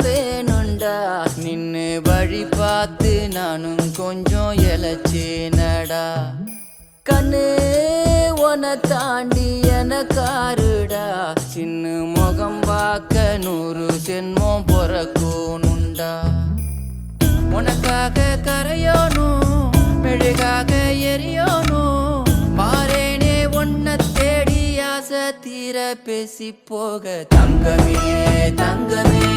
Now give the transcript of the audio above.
வேணுண்டா நின்னு வழி பார்த்து நானும் கொஞ்சம் எழச்சேனடா கண்ணு உன தாண்டி எனக்காருடா சின்ன முகம் பார்க்க 100 ஜென்மம் பொறக்கணுண்டா உனக்காக கரையோனும் மெழுகாக எரியோனும் மாறேனே உன்னை தேடி ஆசை தீர பேசி போக தங்கமே தங்கமே